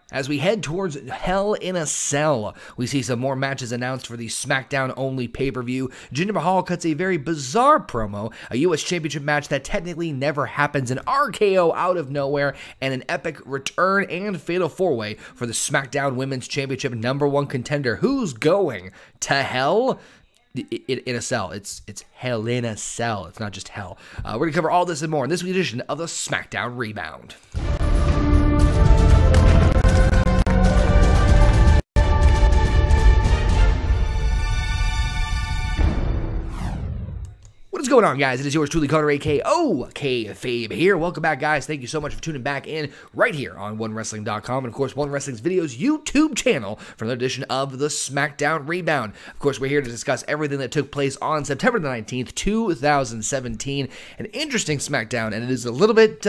As we head towards Hell in a Cell, we see some more matches announced for the SmackDown-only pay-per-view. Jinder Mahal cuts a very bizarre promo, a U.S. Championship match that technically never happens, an RKO out of nowhere, and an epic return and fatal four-way for the SmackDown Women's Championship #1 contender. Who's going to hell? In a cell. It's hell in a cell. It's not just hell. We're going to cover all this and more in this week's edition of the SmackDown Rebound. What is going on, guys? It is yours truly, Connor, aka OKAYFABE here. Welcome back, guys. Thank you so much for tuning back in right here on OneWrestling.com and, of course, One Wrestling's videos YouTube channel for another edition of the SmackDown Rebound. Of course, we're here to discuss everything that took place on September the 19th, 2017. An interesting SmackDown, and it is a little bit,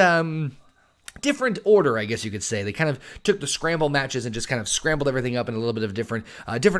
different order, I guess you could say. They kind of took the scramble matches and just kind of scrambled everything up in a little bit of different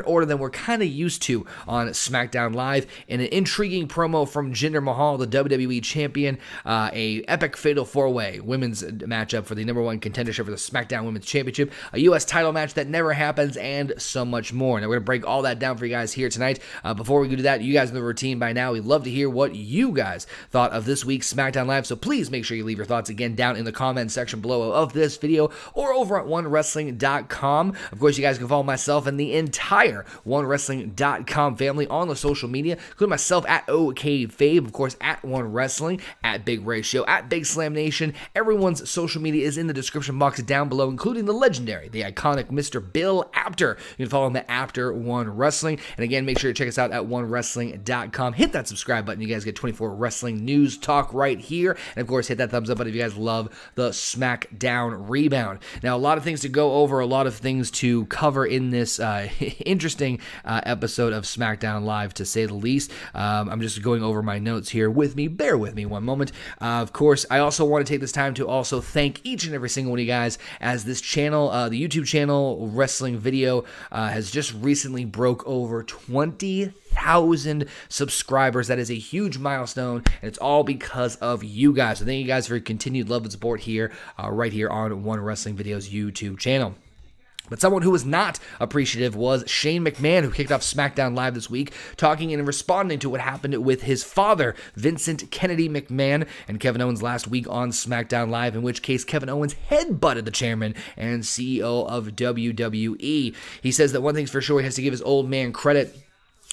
order than we're kind of used to on SmackDown Live. In an intriguing promo from Jinder Mahal, the WWE Champion, a epic fatal four-way women's matchup for the #1 contendership for the SmackDown Women's Championship, a U.S. title match that never happens, and so much more. Now, we're going to break all that down for you guys here tonight. Before we do that, you guys know the routine by now. We'd love to hear what you guys thought of this week's SmackDown Live, so please make sure you leave your thoughts again down in the comments section below of this video or over at OneWrestling.com. Of course, you guys can follow myself and the entire OneWrestling.com family on the social media, including myself at OKAYFABE, of course, at One Wrestling, at Big Ray Show, at Big Slam Nation. Everyone's social media is in the description box down below, including the legendary, the iconic Mr. Bill Apter. You can follow him at After One Wrestling. And again, make sure to check us out at OneWrestling.com. Hit that subscribe button. You guys get 24 wrestling news talk right here. And of course, hit that thumbs up button if you guys love the SmackDown Rebound. Now, a lot of things to go over, a lot of things to cover in this interesting episode of SmackDown Live, to say the least. I'm just going over my notes here with me. Bear with me one moment. Of course, I also want to take this time to also thank each and every single one of you guys, as this channel, the YouTube channel, Wrestling Video, has just recently broke over 20,000 subscribers. That is a huge milestone, and it's all because of you guys. So thank you guys for your continued love and support here, right here on One Wrestling Video's YouTube channel. But someone who was not appreciative was Shane McMahon, who kicked off SmackDown Live this week, talking and responding to what happened with his father, Vincent Kennedy McMahon, and Kevin Owens last week on SmackDown Live, in which case Kevin Owens headbutted the chairman and CEO of WWE. He says that one thing's for sure, he has to give his old man credit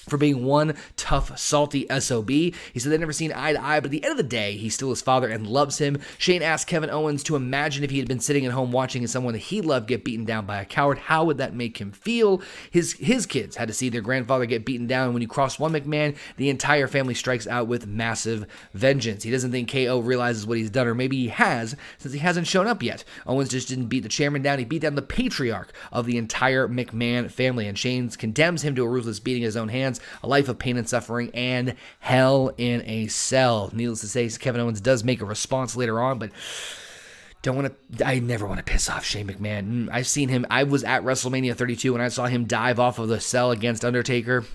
for being one tough, salty SOB. He said they've never seen eye to eye, but at the end of the day, he's still his father and loves him. Shane asked Kevin Owens to imagine if he had been sitting at home watching someone that he loved get beaten down by a coward. How would that make him feel? His kids had to see their grandfather get beaten down. When you cross one McMahon, the entire family strikes out with massive vengeance. He doesn't think KO realizes what he's done, or maybe he has, since he hasn't shown up yet. Owens just didn't beat the chairman down. He beat down the patriarch of the entire McMahon family, and Shane condemns him to a ruthless beating in his own hands, a life of pain and suffering, and hell in a cell. Needless to say, Kevin Owens does make a response later on, but I never want to piss off Shane McMahon. I've seen him. I was at WrestleMania 32 and I saw him dive off of the cell against Undertaker.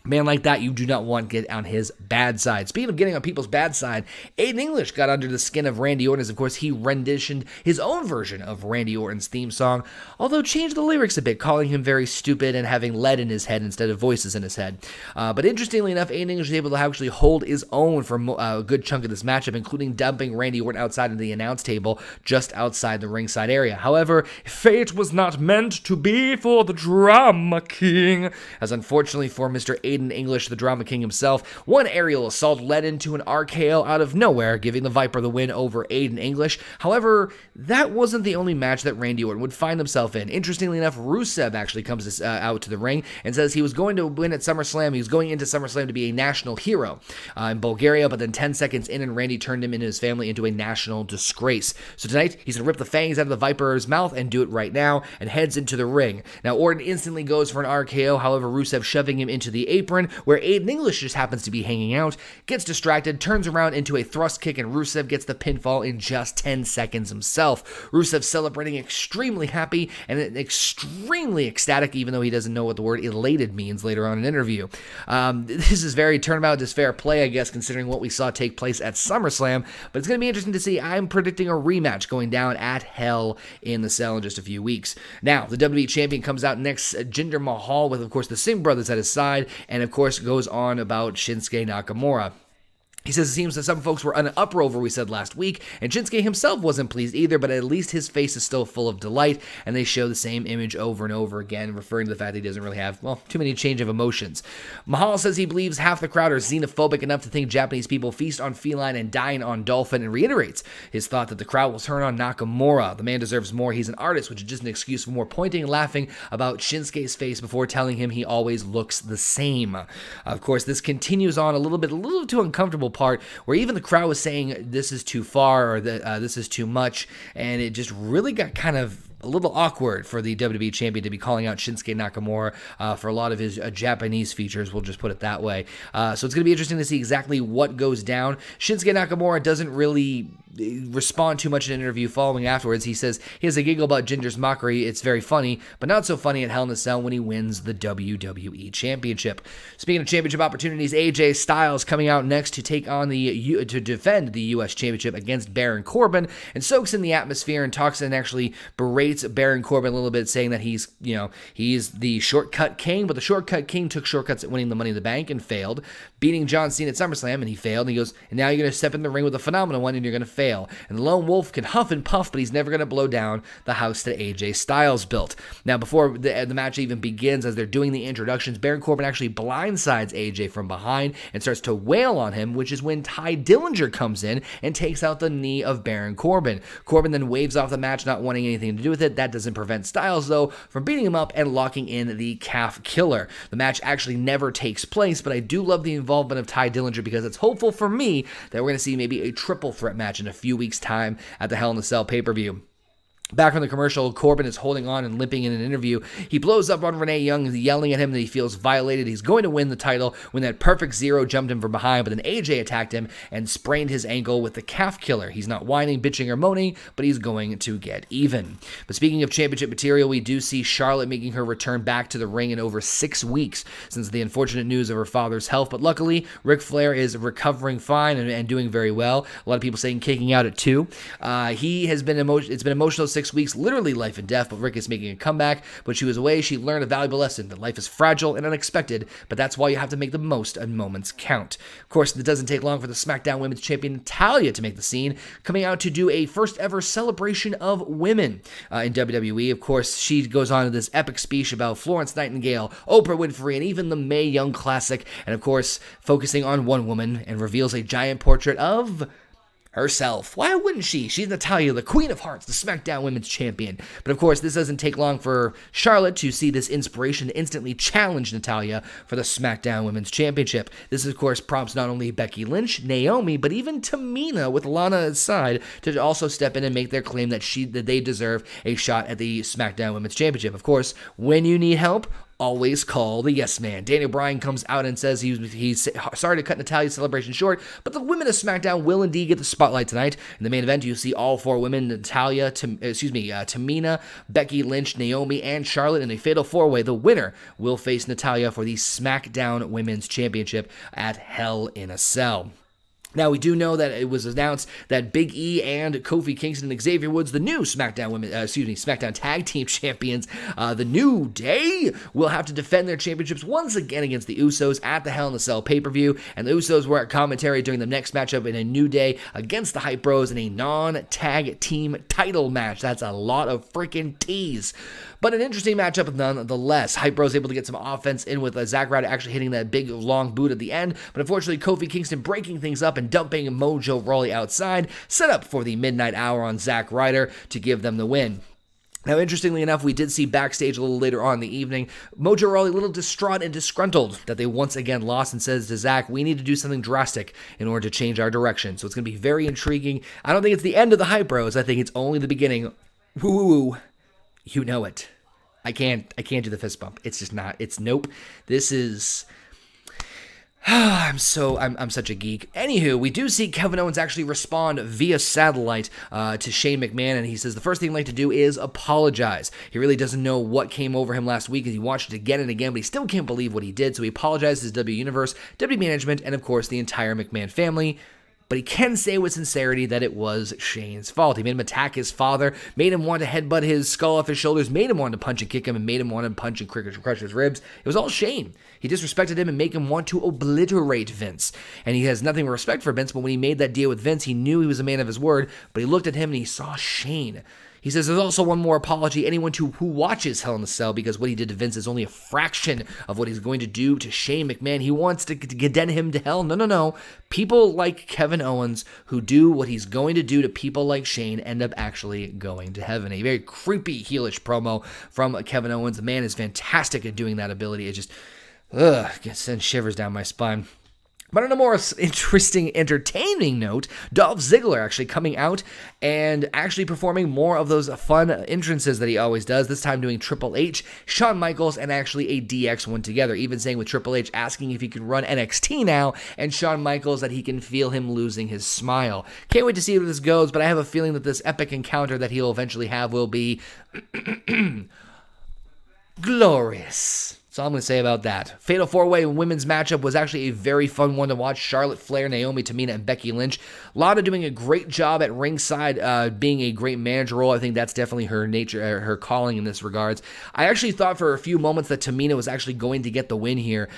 Man like that, you do not want to get on his bad side. Speaking of getting on people's bad side, Aiden English got under the skin of Randy Orton, as of course he renditioned his own version of Randy Orton's theme song, although changed the lyrics a bit, calling him very stupid and having lead in his head instead of voices in his head. But interestingly enough, Aiden English was able to actually hold his own for a good chunk of this matchup, including dumping Randy Orton outside of the announce table, just outside the ringside area. However, fate was not meant to be for the Drama King, as unfortunately for Mr. Aiden English, the Drama King himself, one aerial assault led into an RKO out of nowhere, giving the Viper the win over Aiden English. However, that wasn't the only match that Randy Orton would find himself in. Interestingly enough, Rusev actually comes out to the ring and says he was going to win at SummerSlam. He was going into SummerSlam to be a national hero in Bulgaria, but then 10 seconds in, and Randy turned him and his family into a national disgrace. So tonight, he's going to rip the fangs out of the Viper's mouth and do it right now, and heads into the ring. Now, Orton instantly goes for an RKO, however, Rusev shoving him into the apron, where Aiden English just happens to be hanging out, gets distracted, turns around into a thrust kick, and Rusev gets the pinfall in just 10 seconds himself. Rusev celebrating, extremely happy and extremely ecstatic, even though he doesn't know what the word elated means later on in an interview. This is very turnabout fair play, I guess, considering what we saw take place at SummerSlam, but it's going to be interesting to see. I'm predicting a rematch going down at Hell in the Cell in just a few weeks. Now, the WWE Champion comes out next, Jinder Mahal, with, of course, the Singh brothers at his side, and, of course, goes on about Shinsuke Nakamura. He says it seems that some folks were in an uproar over what we said last week, and Shinsuke himself wasn't pleased either, but at least his face is still full of delight, and they show the same image over and over again, referring to the fact that he doesn't really have, well, too many change of emotions. Mahal says he believes half the crowd are xenophobic enough to think Japanese people feast on feline and dine on dolphin, and reiterates his thought that the crowd will turn on Nakamura. The man deserves more. He's an artist, which is just an excuse for more pointing and laughing about Shinsuke's face before telling him he always looks the same. Of course, this continues on a little too uncomfortable part, where even the crowd was saying this is too far, or that this is too much, and it just really got kind of a little awkward for the WWE Champion to be calling out Shinsuke Nakamura for a lot of his Japanese features, we'll just put it that way. So it's going to be interesting to see exactly what goes down. Shinsuke Nakamura doesn't really respond too much in an interview following afterwards. He says he has a giggle about Jinder's mockery. It's very funny, but not so funny at Hell in a Cell when he wins the WWE Championship. Speaking of championship opportunities, AJ Styles coming out next to take on to defend the U.S. Championship against Baron Corbin, and soaks in the atmosphere and talks and actually berates Baron Corbin a little bit, saying that he's the shortcut king, but the shortcut king took shortcuts at winning the Money in the Bank and failed, beating John Cena at SummerSlam, and he failed, and he goes, and now you're going to step in the ring with a phenomenal one, and you're going to fail. And the Lone Wolf can huff and puff, but he's never going to blow down the house that AJ Styles built. Now, before the match even begins, as they're doing the introductions, Baron Corbin actually blindsides AJ from behind and starts to wail on him, which is when Ty Dillinger comes in and takes out the knee of Baron Corbin. Corbin then waves off the match, not wanting anything to do with it. That doesn't prevent Styles, though, from beating him up and locking in the calf killer. The match actually never takes place, but I do love the involvement of Ty Dillinger because it's hopeful for me that we're going to see maybe a triple threat match in a few weeks' time at the Hell in a Cell pay-per-view. Back from the commercial, Corbin is holding on and limping in an interview. He blows up on Renee Young, yelling at him that he feels violated. He's going to win the title when that perfect zero jumped him from behind, but then AJ attacked him and sprained his ankle with the calf killer. He's not whining, bitching, or moaning, but he's going to get even. But speaking of championship material, we do see Charlotte making her return back to the ring in over 6 weeks since the unfortunate news of her father's health. But luckily, Ric Flair is recovering fine and doing very well. A lot of people saying kicking out at 2. It's been emotional 6 weeks, literally life and death, but Rick is making a comeback. But she was away. She learned a valuable lesson that life is fragile and unexpected, but that's why you have to make the most of moments count. Of course, it doesn't take long for the SmackDown Women's Champion Natalya to make the scene, coming out to do a first ever celebration of women in WWE. Of course, she goes on to this epic speech about Florence Nightingale, Oprah Winfrey, and even the Mae Young Classic, and of course, focusing on one woman, and reveals a giant portrait of herself. Why wouldn't she? She's Natalya, the Queen of Hearts, the SmackDown Women's Champion. But of course, this doesn't take long for Charlotte to see this inspiration to instantly challenge Natalya for the SmackDown Women's Championship. This, of course, prompts not only Becky Lynch, Naomi, but even Tamina with Lana at his side to also step in and make their claim that they deserve a shot at the SmackDown Women's Championship. Of course, when you need help, always call the yes man. Daniel Bryan comes out and says he's sorry to cut Natalya's celebration short, but the women of SmackDown will indeed get the spotlight tonight. In the main event, you see all 4 women, Tamina, Becky Lynch, Naomi, and Charlotte in a fatal 4-way. The winner will face Natalya for the SmackDown Women's Championship at Hell in a Cell. Now, we do know that it was announced that Big E and Kofi Kingston and Xavier Woods, the new SmackDown Tag Team Champions, the New Day, will have to defend their championships once again against the Usos at the Hell in a Cell pay-per-view. And the Usos were at commentary during the next matchup in a New Day against the Hype Bros in a non-tag team title match. That's a lot of freaking tease. But an interesting matchup nonetheless. Hype Bros able to get some offense in with Zack Ryder actually hitting that big long boot at the end. But unfortunately, Kofi Kingston breaking things up and dumping Mojo Rawley outside, set up for the midnight hour on Zack Ryder to give them the win. Now, interestingly enough, we did see backstage a little later on in the evening, Mojo Rawley a little distraught and disgruntled that they once again lost, and says to Zack, we need to do something drastic in order to change our direction. So it's going to be very intriguing. I don't think it's the end of the Hype Bros. I think it's only the beginning. Woo-woo-woo. You know it. I can't do the fist bump. It's just not. It's nope. This is I'm such a geek. Anywho, we do see Kevin Owens actually respond via satellite to Shane McMahon, and he says the first thing he'd like to do is apologize. He really doesn't know what came over him last week as he watched it again and again, but he still can't believe what he did, so he apologizes to W Universe, W Management, and of course the entire McMahon family. But he can say with sincerity that it was Shane's fault. He made him attack his father, made him want to headbutt his skull off his shoulders, made him want to punch and kick him, and made him want to punch and crush his ribs. It was all Shane. He disrespected him and made him want to obliterate Vince. And he has nothing but respect for Vince, but when he made that deal with Vince, he knew he was a man of his word, but he looked at him and he saw Shane. He says there's also one more apology. Anyone who watches Hell in a Cell, because what he did to Vince is only a fraction of what he's going to do to Shane McMahon. He wants to condemn him to hell. No. People like Kevin Owens who do what he's going to do to people like Shane end up actually going to heaven. A very creepy, heelish promo from Kevin Owens. The man is fantastic at doing that ability. It just, sends shivers down my spine. But on a more interesting, entertaining note, Dolph Ziggler actually coming out and actually performing more of those fun entrances that he always does, this time doing Triple H, Shawn Michaels, and actually a DX one together, even saying with Triple H asking if he could run NXT now, and Shawn Michaels that he can feel him losing his smile. Can't wait to see where this goes, but I have a feeling that this epic encounter that he'll eventually have will be glorious. That's all I'm going to say about that. Fatal 4-Way women's matchup was actually a very fun one to watch. Charlotte, Flair, Naomi, Tamina, and Becky Lynch. Lana doing a great job at ringside, being a great manager role. I think that's definitely her nature, her calling in this regards. I actually thought for a few moments that Tamina was actually going to get the win here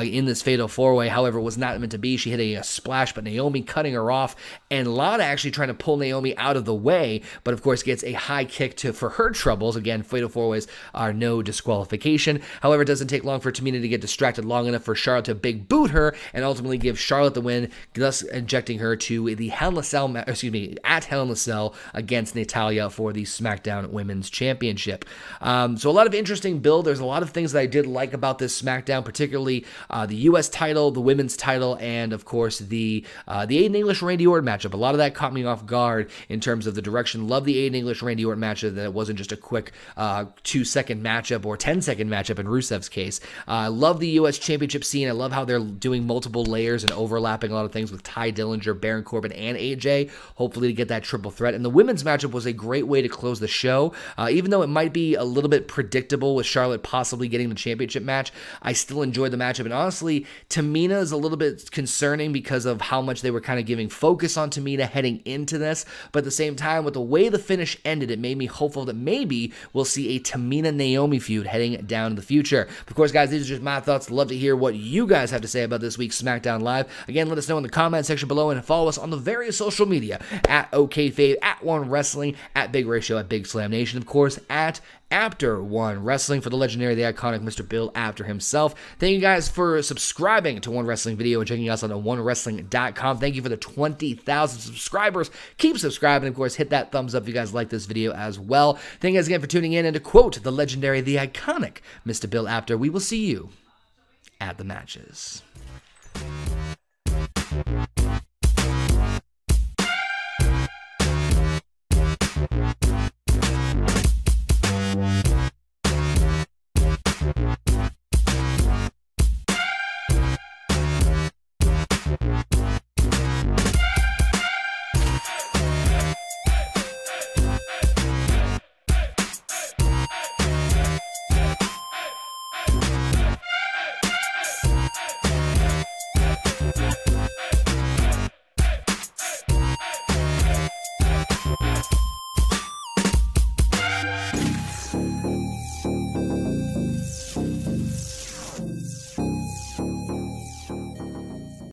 in this Fatal 4-Way. However, it was not meant to be. She hit a splash, but Naomi cutting her off, and Lana actually trying to pull Naomi out of the way, but of course gets a high kick for her troubles. Again, Fatal 4-Ways are no disqualification. However, it doesn't take long for Tamina to get distracted long enough for Charlotte to big boot her and ultimately give Charlotte the win, thus injecting her to the Hell in a Cell, at Hell in a Cell against Natalya for the SmackDown Women's Championship. So a lot of interesting build. There's a lot of things that I did like about this SmackDown, particularly the U.S. title, the women's title, and of course the Aiden English Randy Orton matchup. A lot of that caught me off guard in terms of the direction. Love the Aiden English Randy Orton matchup, that it wasn't just a quick 2-second matchup or 10-second matchup in Rusev's case. I love the U.S. Championship scene. I love how they're doing multiple layers and overlapping a lot of things with Ty Dillinger, Baron Corbin, and AJ, hopefully to get that triple threat. And the women's matchup was a great way to close the show. Even though it might be a little bit predictable with Charlotte possibly getting the championship match, I still enjoyed the matchup. And honestly, Tamina is a little bit concerning because of how much they were kind of giving focus on Tamina heading into this. But at the same time, with the way the finish ended, it made me hopeful that maybe we'll see a Tamina-Naomi feud heading down in the future. Of course, guys, these are just my thoughts. Love to hear what you guys have to say about this week's SmackDown Live. Again, let us know in the comment section below and follow us on the various social media at OKAYFABE, at One Wrestling, at Big Ratio, at Big Slam Nation, of course, at After One Wrestling for the legendary, the iconic Mr. Bill After himself. Thank you guys for subscribing to One Wrestling Video and checking us out on OneWrestling.com. Thank you for the 20,000 subscribers. Keep subscribing. Of course, hit that thumbs up if you guys like this video as well. Thank you guys again for tuning in. And to quote the legendary, the iconic Mr. Bill After, we will see you at the matches.